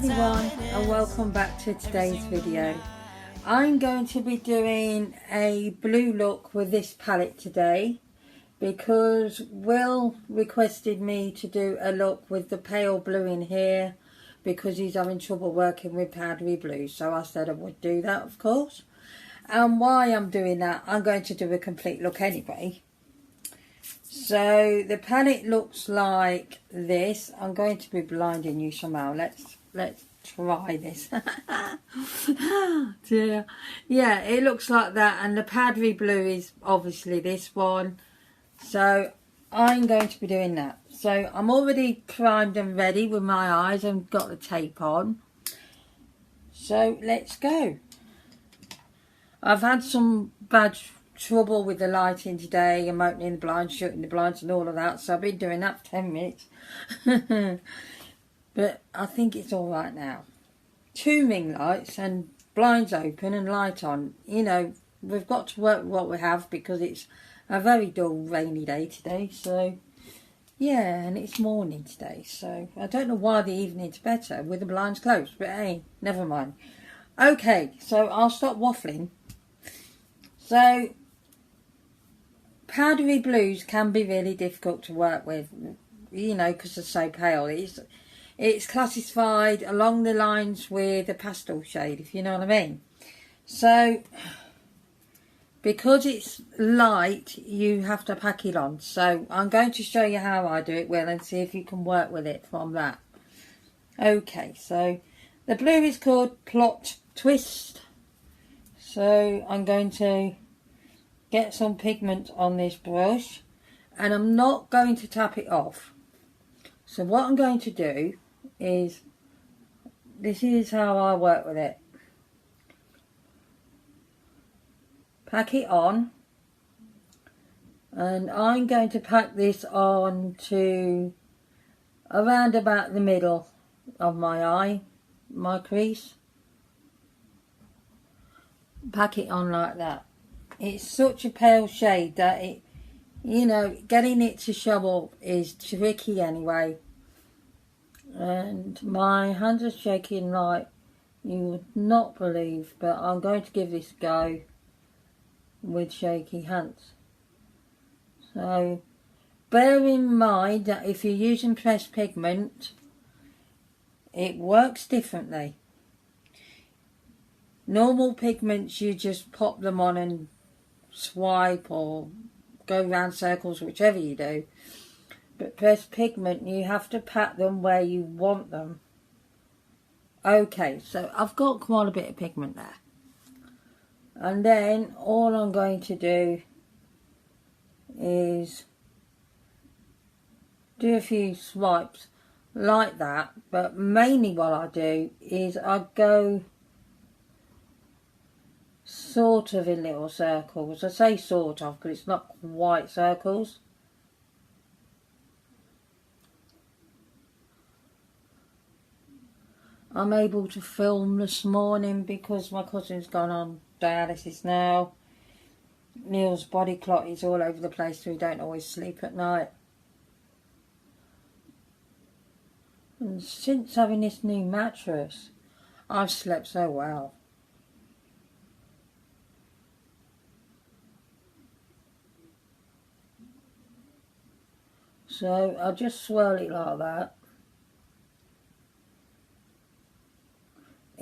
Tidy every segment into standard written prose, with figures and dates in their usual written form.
everyone, and welcome back to today's video. I'm going to be doing a blue look with this palette today because Will requested me to do a look with the pale blue in here because he's having trouble working with powdery blue, so I said I would do that, of course. And why I'm doing that, I'm going to do a complete look anyway. So the palette looks like this. I'm going to be blinding you somehow. Let's try this. Dear. Yeah, it looks like that, and the powdery blue is obviously this one. So I'm going to be doing that. So I'm already primed and ready with my eyes and got the tape on. So let's go. I've had some bad trouble with the lighting today. I'm opening the blinds, shutting the blinds and all of that, so I've been doing that for 10 minutes. But I think it's all right now. 2 ring lights and blinds open and light on. You know, we've got to work with what we have because it's a very dull rainy day today. So yeah, and it's morning today, so I don't know why the evening's better with the blinds closed, but hey, never mind. Okay, so I'll stop waffling. So powdery blues can be really difficult to work with, you know, because they're so pale. It's classified along the lines with a pastel shade, if you know what I mean. So because it's light, you have to pack it on. So I'm going to show you how I do it, Will, and see if you can work with it from that. Okay, so the blue is called Plot Twist. So I'm going to get some pigment on this brush, and I'm not going to tap it off. So what I'm going to do is, this is how I work with it. Pack it on, and I'm going to pack this on to around about the middle of my eye, my crease. Pack it on like that. It's such a pale shade that it, you know, getting it to show up is tricky anyway. And my hands are shaking like you would not believe, but I'm going to give this a go with shaky hands. So bear in mind that if you're using pressed pigment, it works differently. Normal pigments, you just pop them on and swipe or go round circles, whichever you do. But pressed pigment, you have to pat them where you want them. Okay, so I've got quite a bit of pigment there. And then all I'm going to do is do a few swipes like that. But mainly what I do is I go sort of in little circles. I say sort of because it's not quite circles. I'm able to film this morning because my cousin's gone on dialysis now. Neil's body clot is all over the place, so we don't always sleep at night. And since having this new mattress, I've slept so well. So I'll just swirl it like that.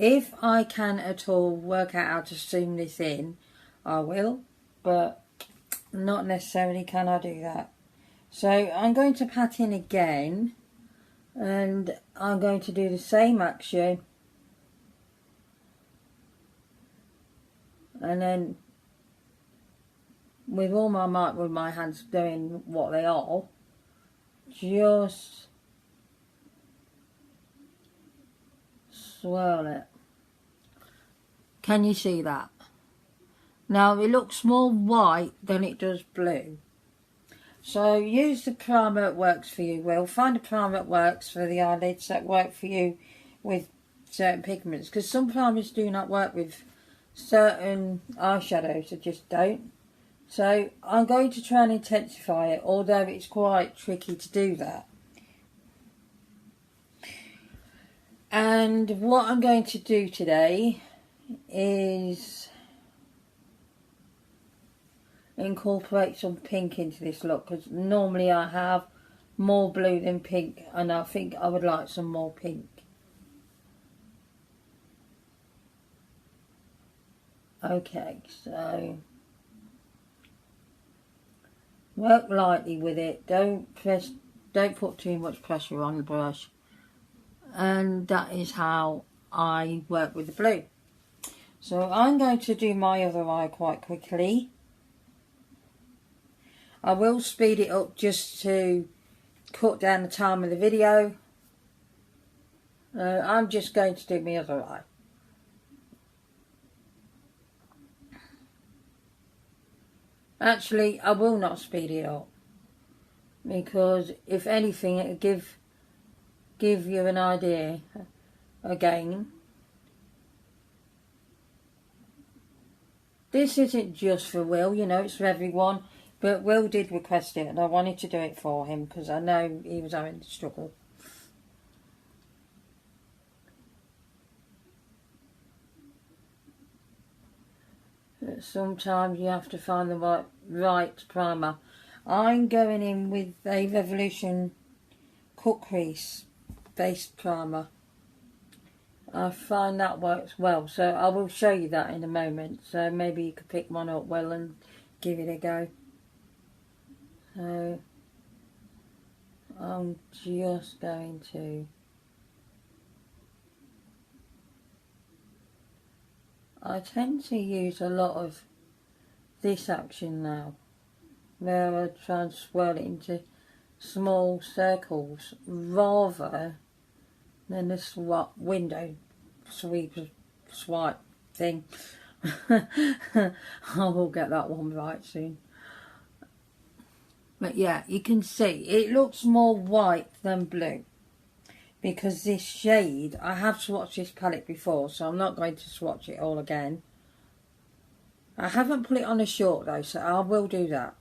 If I can at all work out how to zoom this in, I will, but not necessarily can I do that. So I'm going to pat in again, and I'm going to do the same action, and then with all my might, with my hands doing what they are, just swirl it. Can you see that? Now it looks more white than it does blue. So use the primer that works for you, Will. Find a primer that works for the eyelids, that work for you with certain pigments. Because some primers do not work with certain eyeshadows, they just don't. So I'm going to try and intensify it, although it's quite tricky to do that. And what I'm going to do today is incorporate some pink into this look, because normally I have more blue than pink, and I think I would like some more pink. Okay, so work lightly with it. Don't put too much pressure on the brush. And that is how I work with the blue. So I'm going to do my other eye quite quickly. I will speed it up just to cut down the time of the video. I'm just going to do my other eye. Actually, I will not speed it up, because if anything, it'll give you an idea again. This isn't just for Will, you know, it's for everyone, but Will did request it and I wanted to do it for him because I know he was having a struggle. But sometimes you have to find the right primer. I'm going in with a Revolution Cut Crease based primer. I find that works well, so I will show you that in a moment, so maybe you could pick one up well and give it a go. So I'm just going to I tend to use a lot of this action now, where I try and swirl it into small circles rather than the window swipe thing. I will get that one right soon. But yeah, you can see it looks more white than blue, because this shade, I have swatched this palette before, so I'm not going to swatch it all again. I haven't put it on a short though, so I will do that.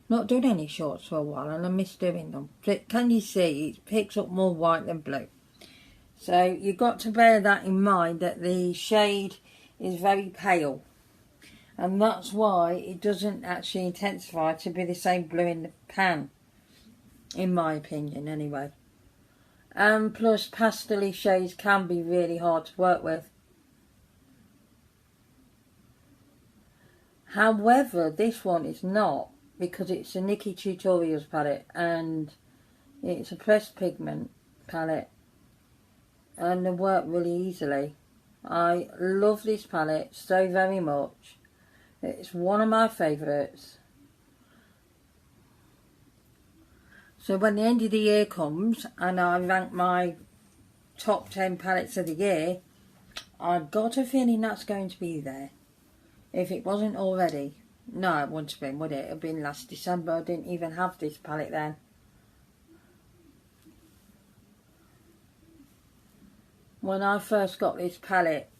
Not done any shorts for a while and I miss doing them. But can you see it picks up more white than blue? So you've got to bear that in mind, that the shade is very pale. And that's why it doesn't actually intensify to be the same blue in the pan, in my opinion anyway. And plus pastel shades can be really hard to work with. However, this one is not, because it's a Nikki Tutorials palette and it's a pressed pigment palette, and they work really easily. I love this palette so very much. It's one of my favourites. So when the end of the year comes and I rank my top 10 palettes of the year, I've got a feeling that's going to be there. If it wasn't already. No, it wouldn't have been, would it? It would have been last December. I didn't even have this palette then. When I first got this palette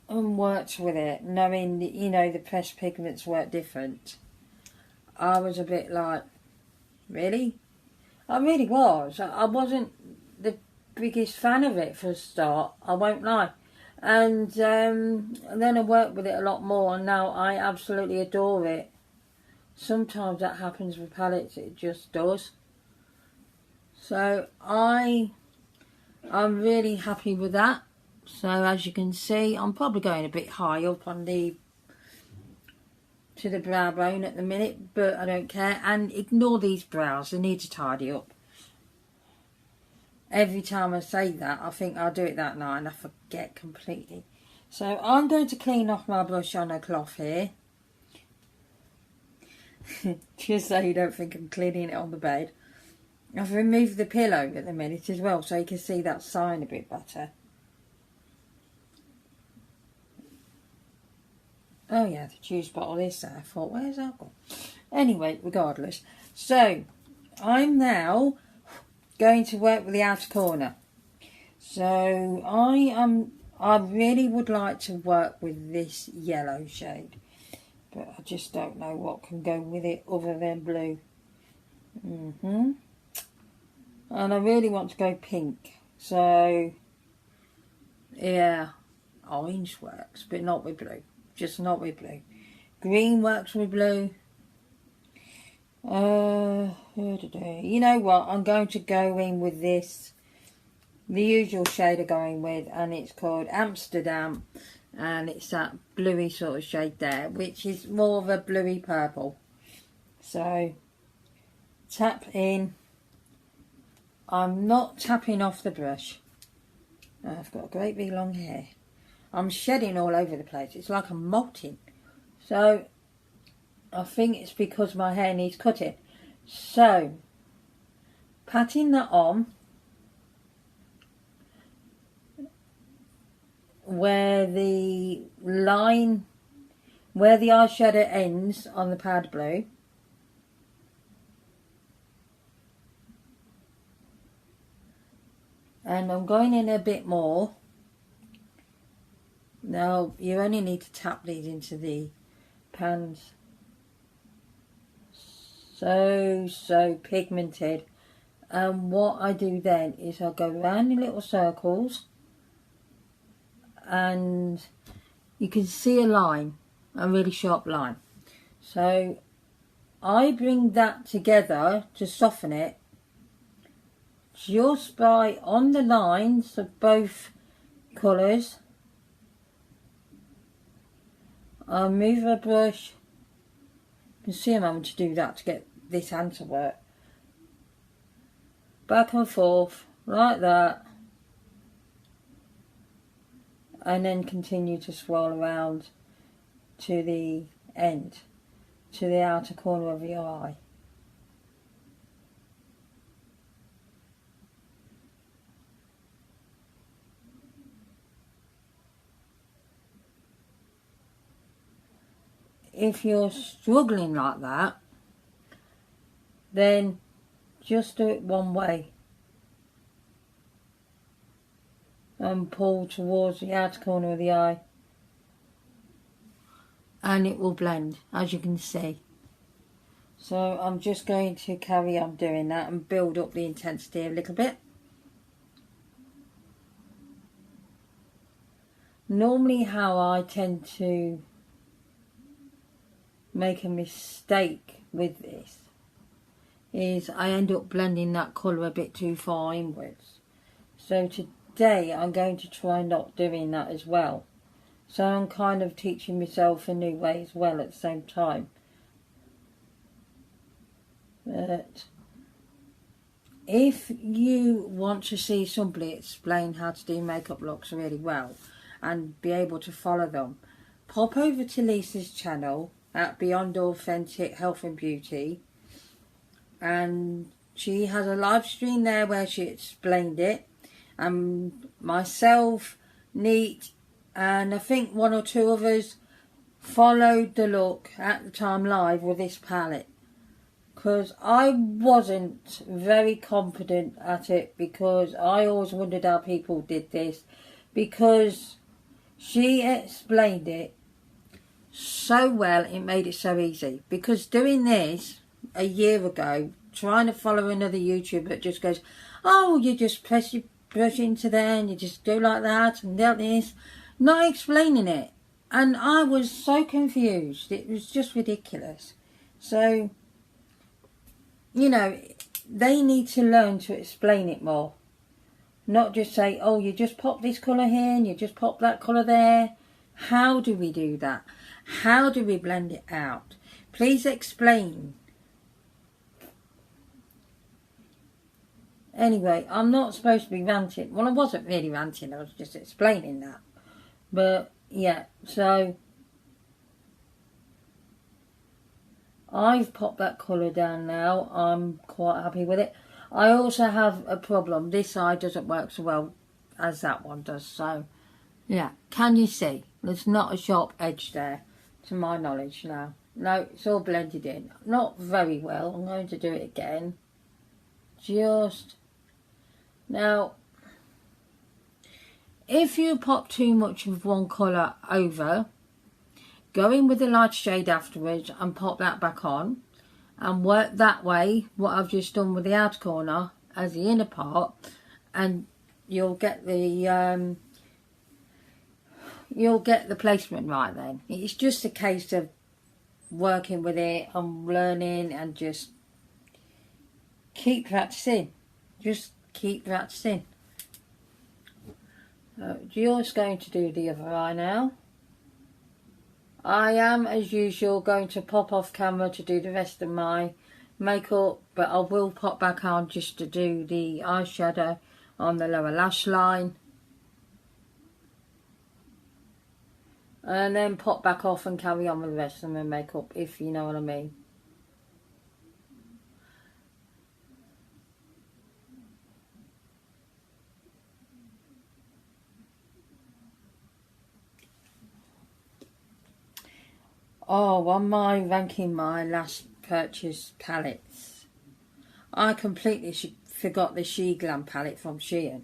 and worked with it, knowing that, you know, the pressed pigments work different, I was a bit like, really? I really was. I wasn't the biggest fan of it for a start, I won't lie. And then I worked with it a lot more, and now I absolutely adore it. Sometimes that happens with palettes, it just does. So I'm really happy with that. So as you can see, I'm probably going a bit high up on to the brow bone at the minute, but I don't care. And ignore these brows, they need to tidy up. Every time I say that, I think I'll do it that night and I forget completely. So I'm going to clean off my brush on a cloth here. Just so you don't think I'm cleaning it on the bed. I've removed the pillow at the minute as well, so you can see that sign a bit better. Oh yeah, the juice bottle is there. I thought, where's that gone? Anyway, regardless. So, I'm now going to work with the outer corner. So, I really would like to work with this yellow shade. But I just don't know what can go with it other than blue. And I really want to go pink. So, yeah, orange works, but not with blue. Just not with blue. Green works with blue. You know what? I'm going to go in with this. The usual shade I'm going with. And it's called Amsterdam. And it's that bluey sort of shade there. Which is more of a bluey purple. So, tap in. I'm not tapping off the brush. I've got a great big long hair. I'm shedding all over the place. It's like I'm molting. So, I think it's because my hair needs cutting. So, patting that on. Where the line, where the eyeshadow ends on the powder blue. And I'm going in a bit more. Now, you only need to tap these into the pans. So pigmented. And what I do then is I go around in little circles. And you can see a line, a really sharp line. So I bring that together to soften it. Just by on the lines of both colours. I move a brush. You can see I'm having to do that to get this hand to work. Back and forth, like that. And then continue to swirl around to the end, to the outer corner of your eye. If you're struggling like that, then just do it one way and pull towards the outer corner of the eye, and it will blend, as you can see. So I'm just going to carry on doing that and build up the intensity a little bit. Normally how I tend to make a mistake with this is I end up blending that colour a bit too far inwards. So today I'm going to try not doing that as well. So I'm kind of teaching myself a new way as well at the same time. But if you want to see somebody explain how to do makeup looks really well and be able to follow them, pop over to Lisa's channel at Beyond Authentic Health and Beauty, and she has a live stream there where she explained it, and myself, Neat, and I think one or two others followed the look at the time live with this palette, because I wasn't very confident at it, because I always wondered how people did this, because she explained it so well, it made it so easy. Because doing this a year ago, trying to follow another YouTuber that just goes, oh, you just press your brush into there and you just do like that and do this, not explaining it, and I was so confused. It was just ridiculous. So, you know, they need to learn to explain it more, not just say, oh, you just pop this colour here and you just pop that colour there. How do we do that? How do we blend it out? Please explain. Anyway, I'm not supposed to be ranting. Well, I wasn't really ranting. I was just explaining that. But, yeah, so I've popped that colour down now. I'm quite happy with it. I also have a problem. This side doesn't work so well as that one does. So, yeah. Can you see? There's not a sharp edge there, to my knowledge now. No, it's all blended in. Not very well. I'm going to do it again. Just. Now, if you pop too much of one colour over, go in with a light shade afterwards and pop that back on and work that way, what I've just done with the outer corner, as the inner part, and you'll get the placement right then. It's just a case of working with it and learning and just keep practicing. Just keep practicing. Just going to do the other eye now. I am, as usual, going to pop off camera to do the rest of my makeup, but I will pop back on just to do the eyeshadow on the lower lash line. And then pop back off and carry on with the rest of my makeup, if you know what I mean. Oh, on my ranking my last purchase palettes, I completely forgot the She Glam palette from Shein.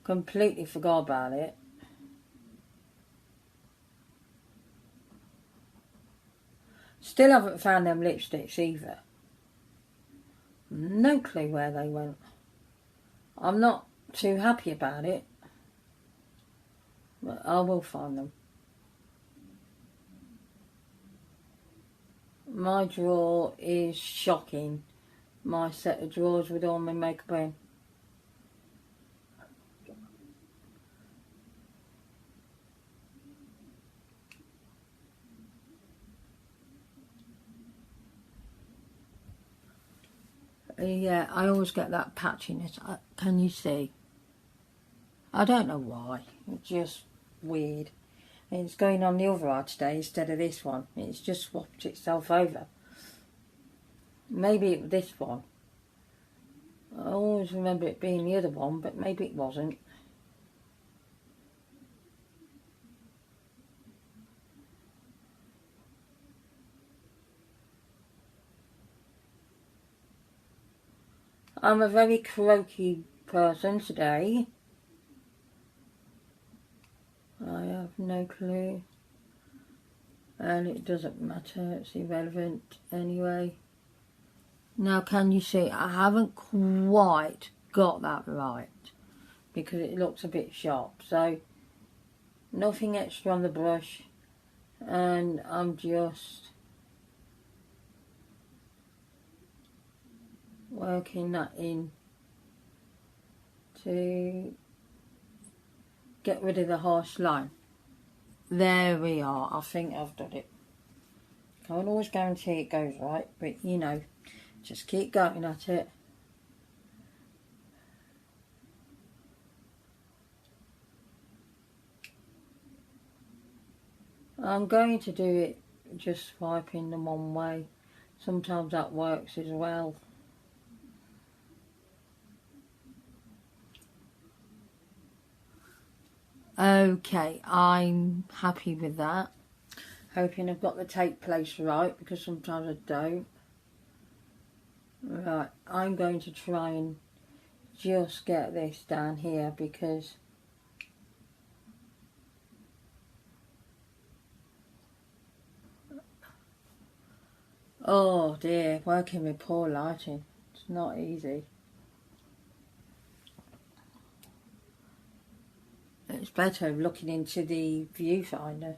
Completely forgot about it. Still haven't found them lipsticks either. No clue where they went. I'm not too happy about it, but I will find them. My drawer is shocking. My set of drawers with all my makeup in. Yeah, I always get that patchiness. Can you see? I don't know why. It's just weird. It's going on the other eye today instead of this one. It's just swapped itself over. Maybe it was this one. I always remember it being the other one, but maybe it wasn't. I'm a very croaky person today. I have no clue. And it doesn't matter, it's irrelevant anyway. Now can you see, I haven't quite got that right because it looks a bit sharp. So nothing extra on the brush, and I'm just working that in to get rid of the harsh line. There we are. I think I've done it. Can't always guarantee it goes right, but you know, just keep going at it. I'm going to do it just swiping them one way. Sometimes that works as well. Okay, I'm happy with that. Hoping I've got the tape place right, because sometimes I don't. Right, I'm going to try and just get this down here because oh dear, working with poor lighting, it's not easy. It's better looking into the viewfinder.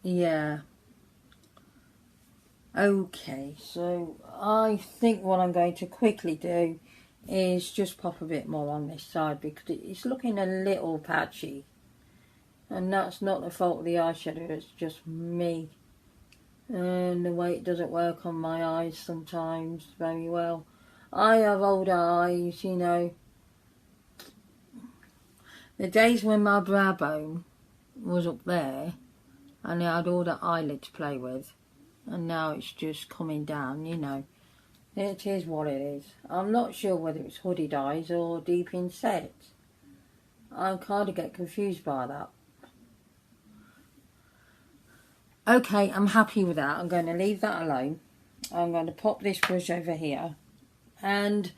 Yeah. Okay, so I think what I'm going to quickly do is just pop a bit more on this side because it's looking a little patchy. And that's not the fault of the eyeshadow, it's just me. And the way it doesn't work on my eyes sometimes very well. I have older eyes, you know. The days when my brow bone was up there and I had all the eyelid to play with, and now it's just coming down, you know. It is what it is. I'm not sure whether it's hooded eyes or deep inset. I kind of get confused by that. Okay, I'm happy with that. I'm going to leave that alone. I'm going to pop this brush over here. And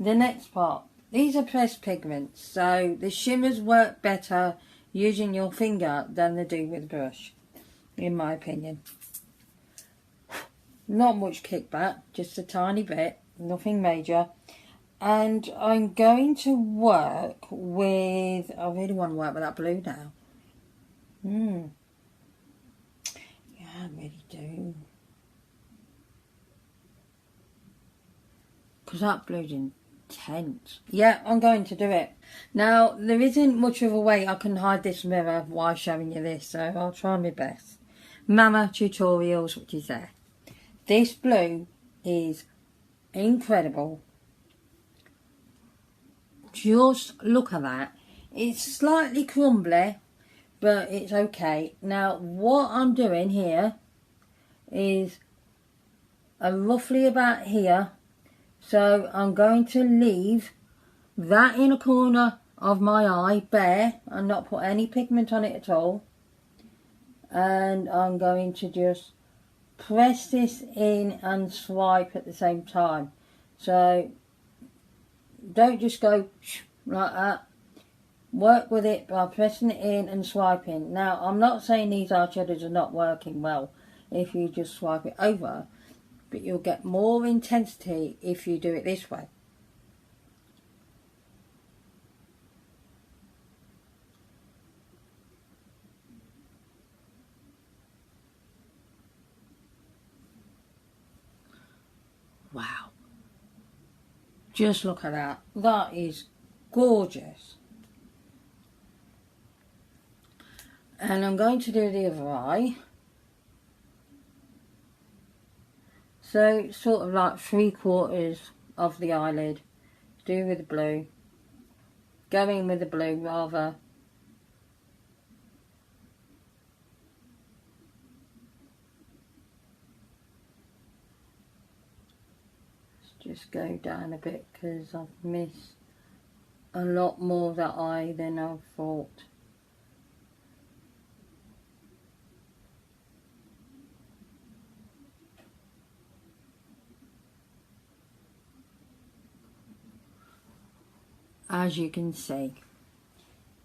the next part, these are pressed pigments, so the shimmers work better using your finger than they do with brush, in my opinion. not much kickback, just a tiny bit, nothing major. And I'm going to work with, I really want to work with that blue now. Yeah, I really do. Because that blue's intense. Yeah, I'm going to do it. Now, there isn't much of a way I can hide this mirror while showing you this, so I'll try my best. Mama Tutorials, which is there. This blue is incredible. Just look at that. It's slightly crumbly, but it's okay. Now, what I'm doing here is roughly about here. So I'm going to leave that inner corner of my eye bare and not put any pigment on it at all. And I'm going to just press this in and swipe at the same time. So don't just go like that. Work with it by pressing it in and swiping. Now, I'm not saying these eyeshadows are not working well if you just swipe it over, but you'll get more intensity if you do it this way. Wow. Just look at that. That is gorgeous. And I'm going to do the other eye. So, sort of like 3/4 of the eyelid. Do with the blue. Going with the blue rather. Let's just go down a bit because I've missed a lot more of that eye than I thought. As you can see,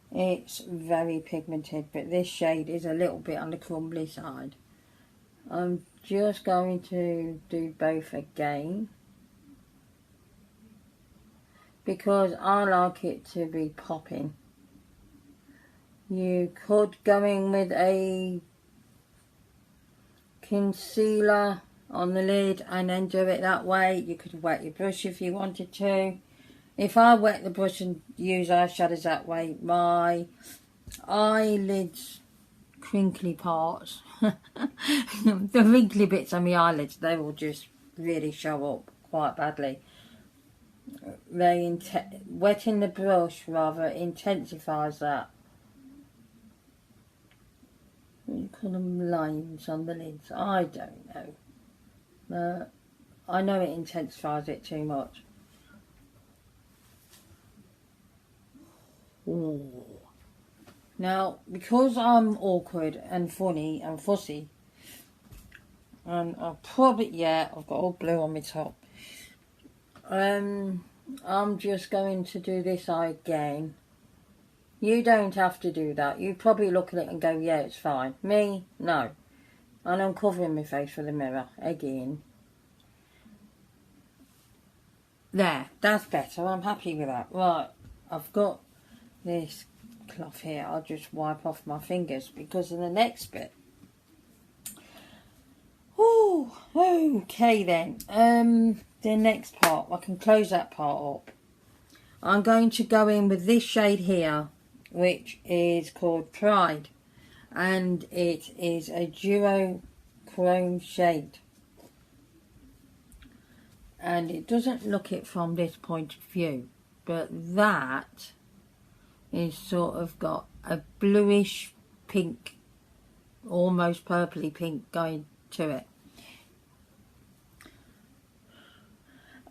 it's very pigmented, but this shade is a little bit on the crumbly side. I'm just going to do both again because I like it to be popping. You could go in with a concealer on the lid and then do it that way. You could wet your brush if you wanted to. If I wet the brush and use eyeshadows that way, my eyelids, crinkly parts, the wrinkly bits on my eyelids, they will just really show up quite badly. Wetting the brush rather intensifies that. What do you call them, lines on the lids? I don't know. I know it intensifies it too much. Ooh. Now, because I'm awkward and funny and fussy, and I've got all blue on my top. I'm just going to do this eye again. You don't have to do that. You probably look at it and go, yeah, it's fine. Me, no. And I'm covering my face with a mirror again. There, that's better. I'm happy with that. Right, I've got this cloth here. I'll just wipe off my fingers because of the next bit. Oh, okay then. The next part, I can close that part up. I'm going to go in with this shade here, which is called Pride, and it is a duochrome shade. And it doesn't look it from this point of view, but that is sort of got a bluish pink, almost purpley pink going to it.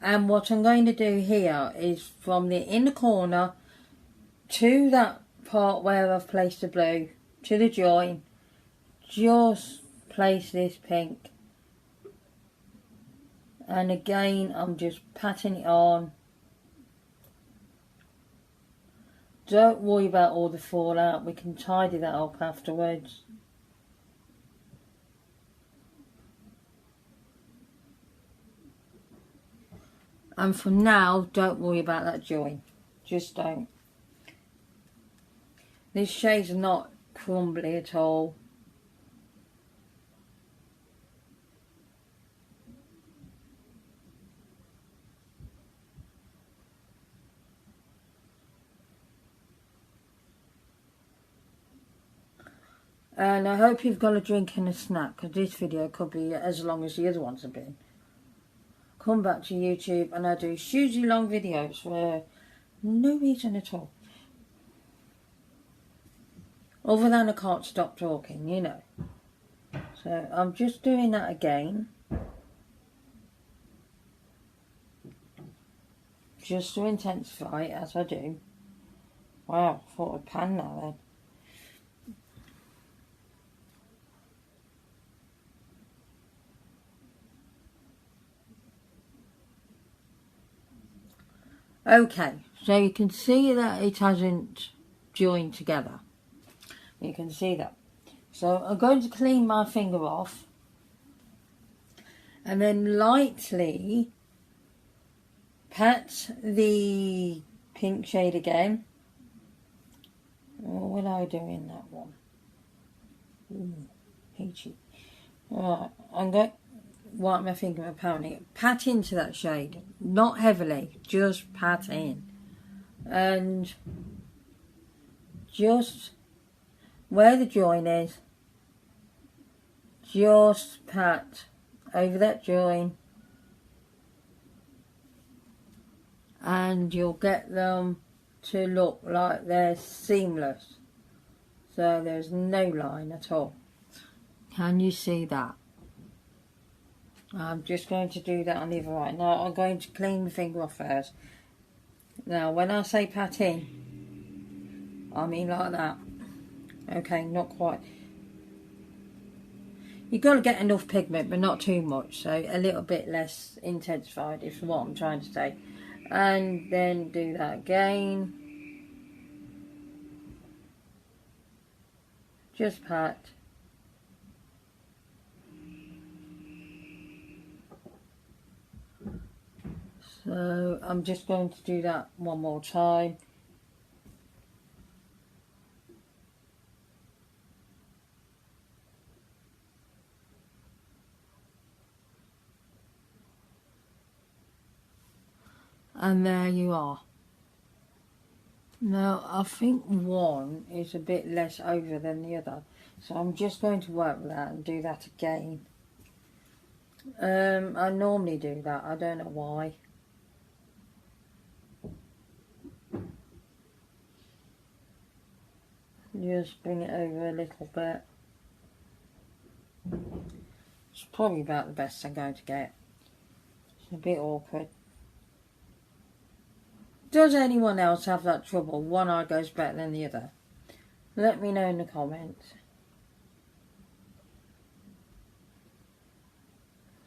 And what I'm going to do here is from the inner corner to that part where I've placed the blue, to the join, just place this pink. And again, I'm just patting it on. Don't worry about all the fallout, we can tidy that up afterwards. And for now, don't worry about that join. Just don't. This shade's not crumbly at all. And I hope you've got a drink and a snack, because this video could be as long as the other ones have been. Come back to YouTube and I do hugely long videos for no reason at all. Other than I can't stop talking, you know. So I'm just doing that again. Just to intensify it as I do. Wow, I thought I'd pan now then. Okay, so you can see that it hasn't joined together. You can see that. So I'm going to clean my finger off and then lightly pat the pink shade again. What will I do in that one? Ooh, peachy. Alright, I'm going to wipe my finger apparently. Pat into that shade. Not heavily, just pat in. And just where the join is, just pat over that join. And you'll get them to look like they're seamless. So there's no line at all. Can you see that? I'm just going to do that on the other eye. Now I'm going to clean the finger off first. Now when I say pat in, I mean like that. Okay, not quite. You've got to get enough pigment, but not too much. So a little bit less intensified is what I'm trying to say. And then do that again. Just pat. So I'm just going to do that one more time. And there you are. Now I think one is a bit less over than the other. So I'm just going to work with that and do that again. I normally do that, I don't know why. Just bring it over a little bit. It's probably about the best I'm going to get. It's a bit awkward. Does anyone else have that trouble? One eye goes better than the other? Let me know in the comments.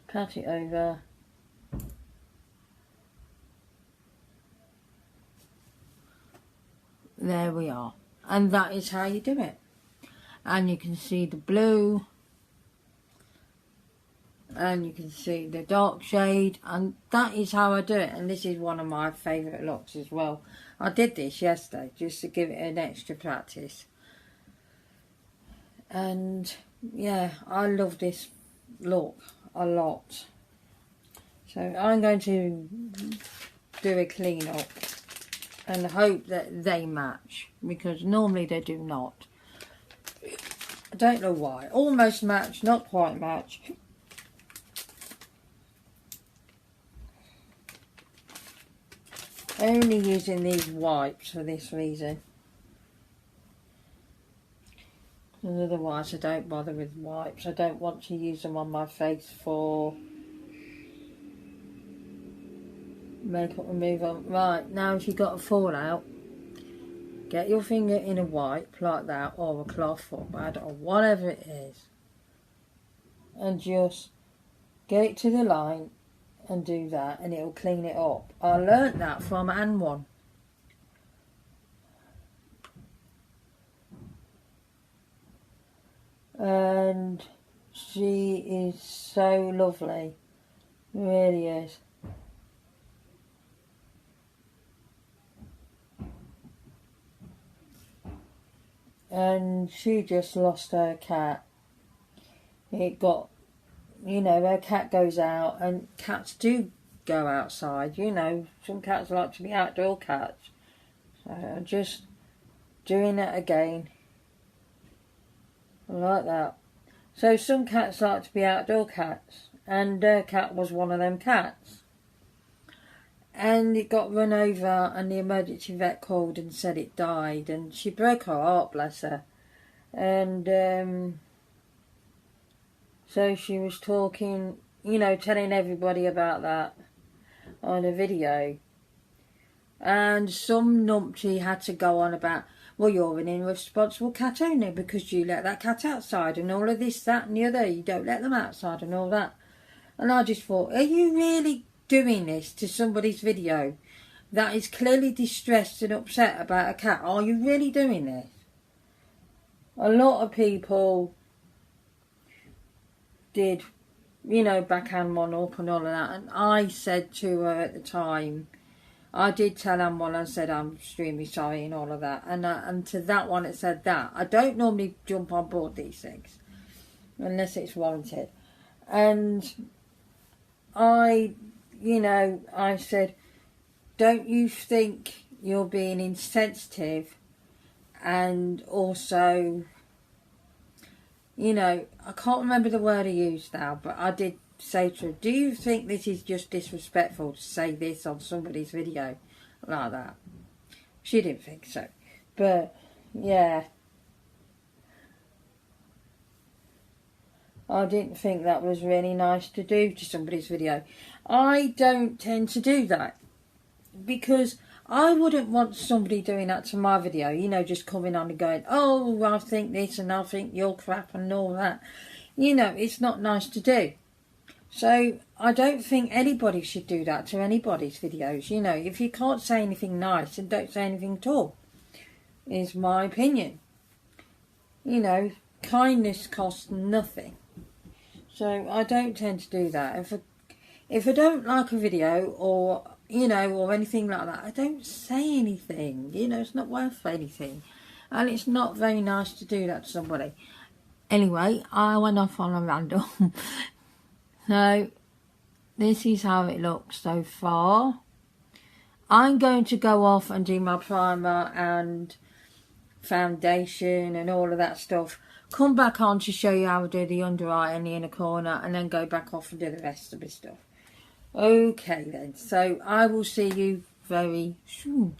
Pat it over. There we are. And that is how you do it. And you can see the blue. And you can see the dark shade. And that is how I do it. And this is one of my favourite looks as well. I did this yesterday just to give it an extra practice. And yeah, I love this look a lot. So I'm going to do a clean up and hope that they match, because normally they do not. I don't know why. Almost match, not quite match. Only using these wipes for this reason. And otherwise I don't bother with wipes. I don't want to use them on my face for makeup removal. Right, now if you've got a fallout, get your finger in a wipe like that, or a cloth or pad or whatever it is, and just get it to the line and do that, and it'll clean it up. I learnt that from Anne one. And she is so lovely, really is. and she just lost her cat. It got, you know, her cat goes out, and cats do go outside, you know, some cats like to be outdoor cats. So I'm just doing it again, like that. So some cats like to be outdoor cats, and her cat was one of them cats. And it got run over, and the emergency vet called and said it died, and she broke her heart, bless her. And so she was talking, you know, telling everybody about that on a video. And some numpty had to go on about, well, you're an irresponsible cat owner because you let that cat outside and all of this, that and the other. You don't let them outside and all that. And I just thought, are you really doing this to somebody's video that is clearly distressed and upset about a cat? Are you really doing this? A lot of people did, you know, backhand one up and all of that. And I said to her at the time, I did tell him one, I said I'm extremely sorry and all of that. And to that one it said that. I don't normally jump on board these things unless it's warranted. And I, you know, I said, don't you think you're being insensitive? And also, you know, I can't remember the word I used now, but I did say to her, do you think this is just disrespectful to say this on somebody's video like that? She didn't think so. But, yeah. I didn't think that was really nice to do to somebody's video. I don't tend to do that, because I wouldn't want somebody doing that to my video, you know, just coming on and going, oh, I think this and I think you're crap and all that. You know, it's not nice to do. So I don't think anybody should do that to anybody's videos. You know, if you can't say anything nice, then don't say anything at all, is my opinion. You know, kindness costs nothing. So I don't tend to do that. If I don't like a video or, you know, or anything like that, I don't say anything. You know, it's not worth anything. And it's not very nice to do that to somebody. Anyway, I went off on a random. So, this is how it looks so far. I'm going to go off and do my primer and foundation and all of that stuff. Come back on to show you how I do the under eye and the inner corner, and then go back off and do the rest of the stuff. Okay then, so I will see you very soon.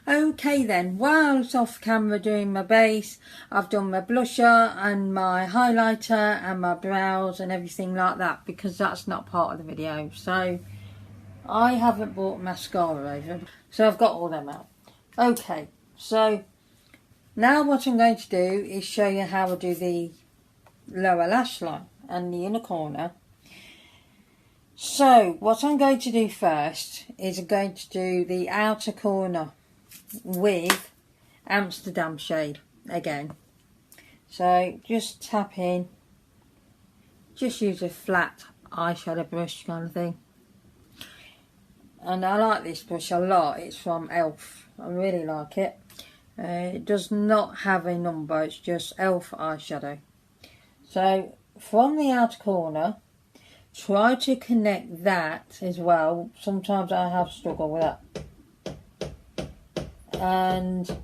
Okay then, whilst off camera doing my base, I've done my blusher and my highlighter and my brows and everything like that, because that's not part of the video. So I haven't bought mascara over, so I've got all them out. Okay, so now what I'm going to do is show you how I do the lower lash line and the inner corner. So what I'm going to do first is I'm going to do the outer corner with Amsterdam shade again. So just tap in, just use a flat eyeshadow brush kind of thing. And I like this brush a lot, it's from Elf, I really like it. It does not have a number, it's just Elf eyeshadow. So from the outer corner, try to connect that as well. Sometimes I have struggled with that. And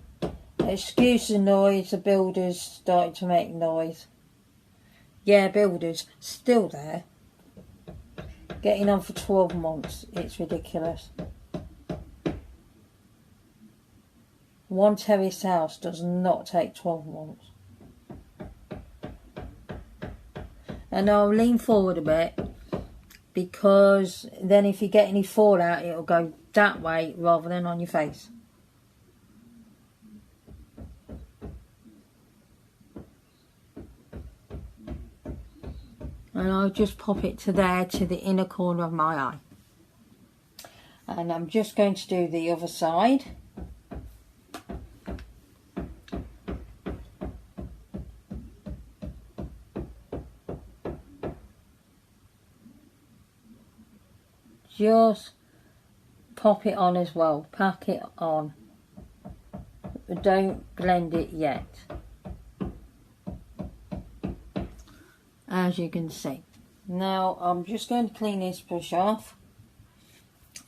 excuse the noise, the builder's starting to make noise. Yeah, builder's still there. Getting on for 12 months, it's ridiculous. One terrace house does not take 12 months. And I'll lean forward a bit, because then if you get any fallout, it'll go that way rather than on your face. And I'll just pop it to there, to the inner corner of my eye. And I'm just going to do the other side. Just pop it on as well, pack it on don't blend it yet, as you can see. Now I'm just going to clean this brush off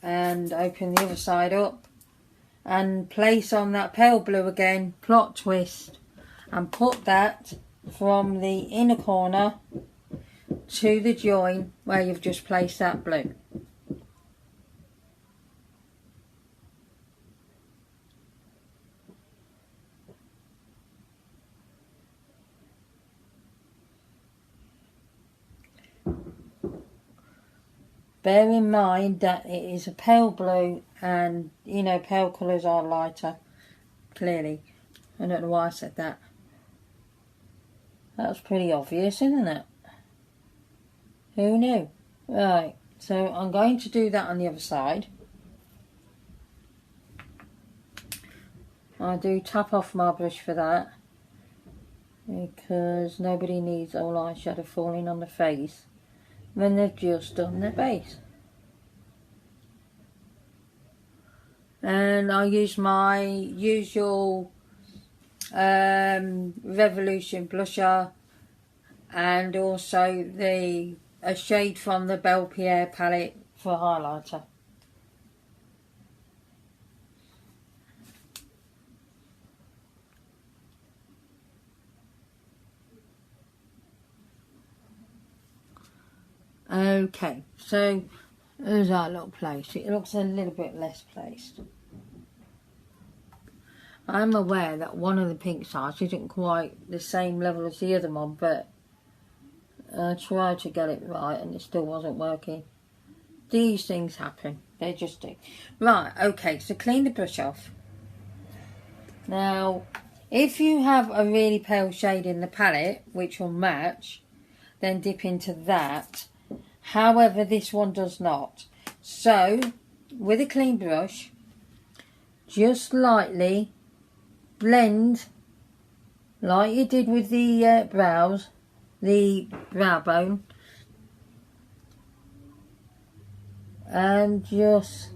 and open the other side up and place on that pale blue again, plot twist, and put that from the inner corner to the join where you've just placed that blue. Bear in mind that it is a pale blue, and you know pale colours are lighter, clearly. I don't know why I said that. That's pretty obvious, isn't it? Who knew? Right, so I'm going to do that on the other side. I do tap off my brush for that, because nobody needs all eyeshadow falling on the face when they've just done their base. And I use my usual Revolution blusher, and also a shade from the Belpierre palette for highlighter. Okay, so there's our little place. It looks a little bit less placed. I'm aware that one of the pink sides isn't quite the same level as the other one, but I tried to get it right and it still wasn't working. These things happen, they just do. Right, okay, so clean the brush off. Now, if you have a really pale shade in the palette, which will match, then dip into that. However, this one does not. So, with a clean brush, just lightly blend, like you did with the brows, the brow bone, and just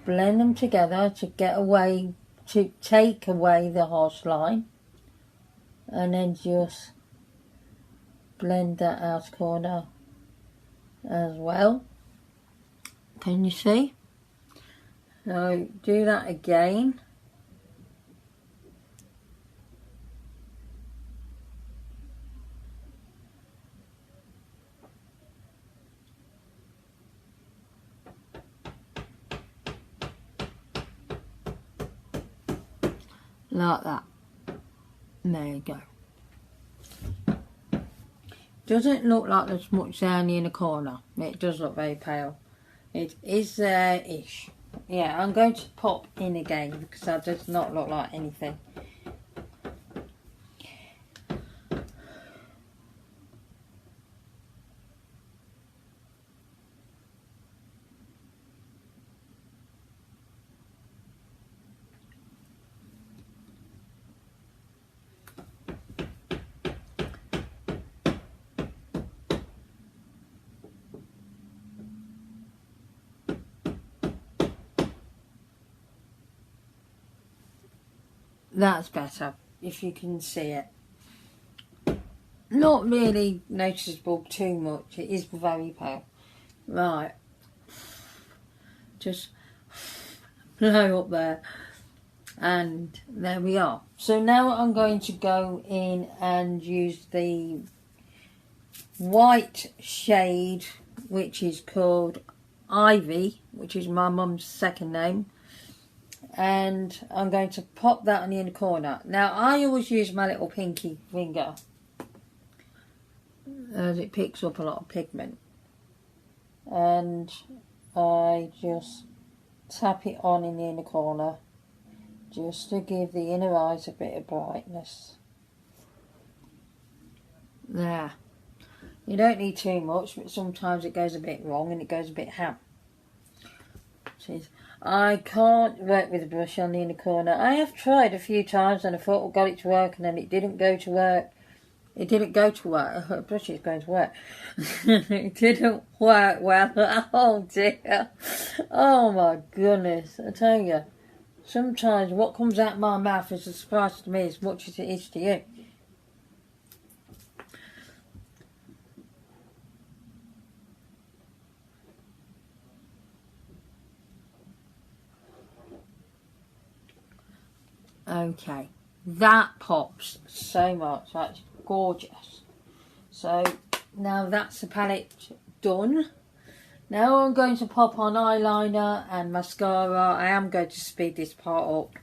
blend them together to take away the harsh line, and then just blend that outer corner as well. Can you see? So do that again. Like that. There you go. Doesn't look like there's much down the inner corner. It does look very pale. It is there-ish. Yeah, I'm going to pop in again because that does not look like anything. That's better, if you can see it. Not really noticeable too much. It is very pale. Right. Just blow up there. And there we are. So now I'm going to go in and use the white shade, which is called Ivy, which is my mum's second name. And I'm going to pop that on the inner corner. Now I always use my little pinky finger, as it picks up a lot of pigment, and I just tap it on in the inner corner just to give the inner eyes a bit of brightness. There. You don't need too much, but sometimes it goes a bit wrong and it goes a bit ham. I can't work with a brush on the inner corner. I have tried a few times and I thought I got it to work, and then it didn't go to work. It didn't go to work. A brush is going to work. It didn't work well. Oh dear. Oh my goodness. I tell you. Sometimes what comes out of my mouth is a surprise to me as much as it is to you. Okay, that pops so much. That's gorgeous. So now that's the palette done. Now I'm going to pop on eyeliner and mascara. I am going to speed this part up.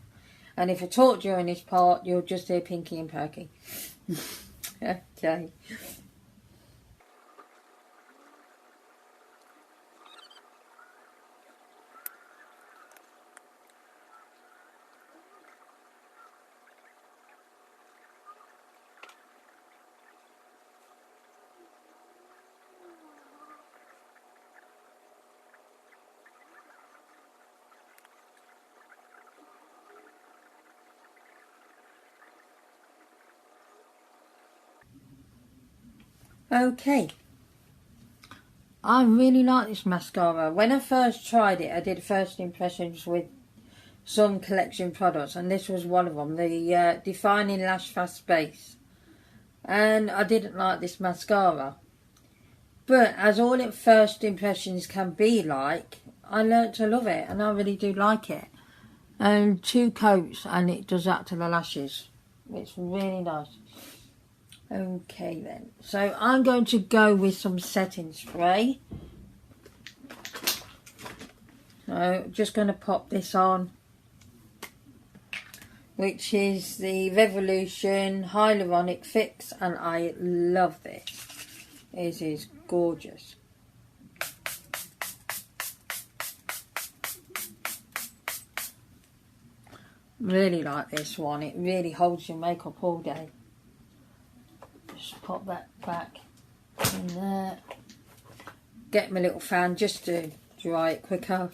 And if I talk during this part, you'll just hear Pinky and Perky. Okay. Okay, I really like this mascara. When I first tried it, I did first impressions with some collection products, and this was one of them, the Defining Lash Fast Base. And I didn't like this mascara. But as all its first impressions can be like, I learnt to love it, and I really do like it. And 2 coats, and it does that to the lashes. It's really nice. Okay then, so I'm going to go with some setting spray. So just going to pop this on, which is the Revolution Hyaluronic Fix, and I love this. It is gorgeous. Really like this one. It really holds your makeup all day. Just pop that back in there. Get my little fan just to dry it quicker.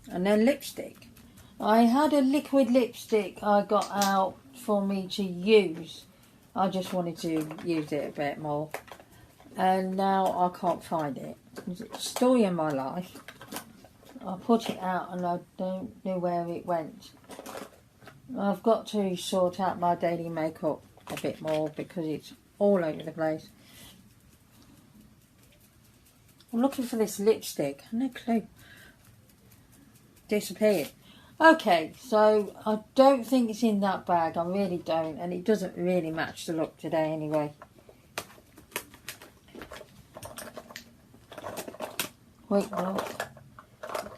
And then lipstick. I had a liquid lipstick I got out for me to use. I just wanted to use it a bit more. And now I can't find it. It's a story in my life. I put it out and I don't know where it went. I've got to sort out my daily makeup a bit more because it's all over the place. I'm looking for this lipstick. No clue. Disappeared. Okay, so I don't think it's in that bag. I really don't, and it doesn't really match the look today anyway. Wait,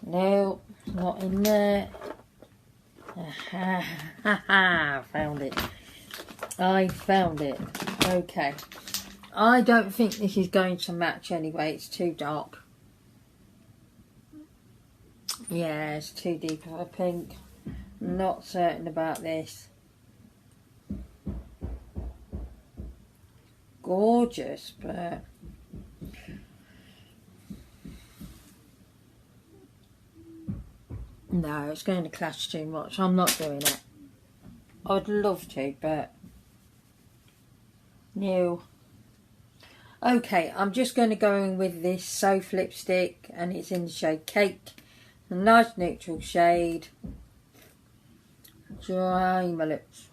no, not in there. Found it. I found it. Okay. I don't think this is going to match anyway. It's too dark. Yeah, it's too deep of a pink. Not certain about this. Gorgeous, but no, it's going to clash too much. I'm not doing it. I'd love to, but no. Okay, I'm just going to go in with this Soph lipstick, and it's in the shade Cake. A nice neutral shade. Dry my lips.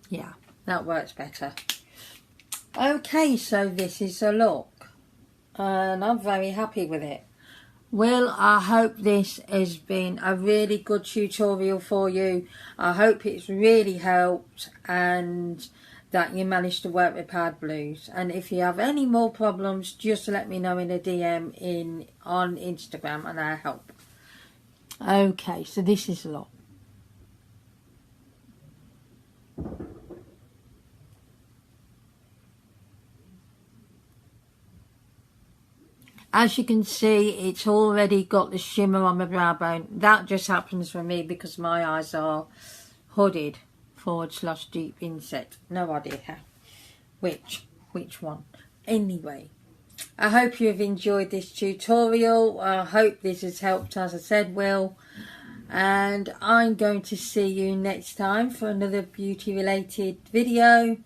Yeah, that works better. Okay, so this is the look, and I'm very happy with it. Well, I hope this has been a really good tutorial for you. I hope it's really helped and that you managed to work with Pad Blues. And if you have any more problems, just let me know in a DM on Instagram and I'll help. Okay, so this is the look. As you can see, it's already got the shimmer on my brow bone. That just happens for me because my eyes are hooded /deep inset. No idea how. Which one. Anyway, I hope you have enjoyed this tutorial. I hope this has helped, as I said, Will. And I'm going to see you next time for another beauty related video.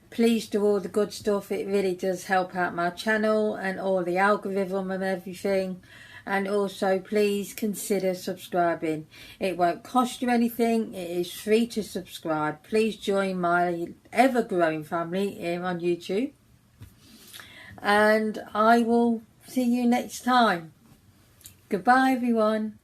Please do all the good stuff. It really does help out my channel and all the algorithm and everything. And also please consider subscribing. It won't cost you anything. It is free to subscribe. Please join my ever-growing family here on YouTube. And I will see you next time. Goodbye everyone.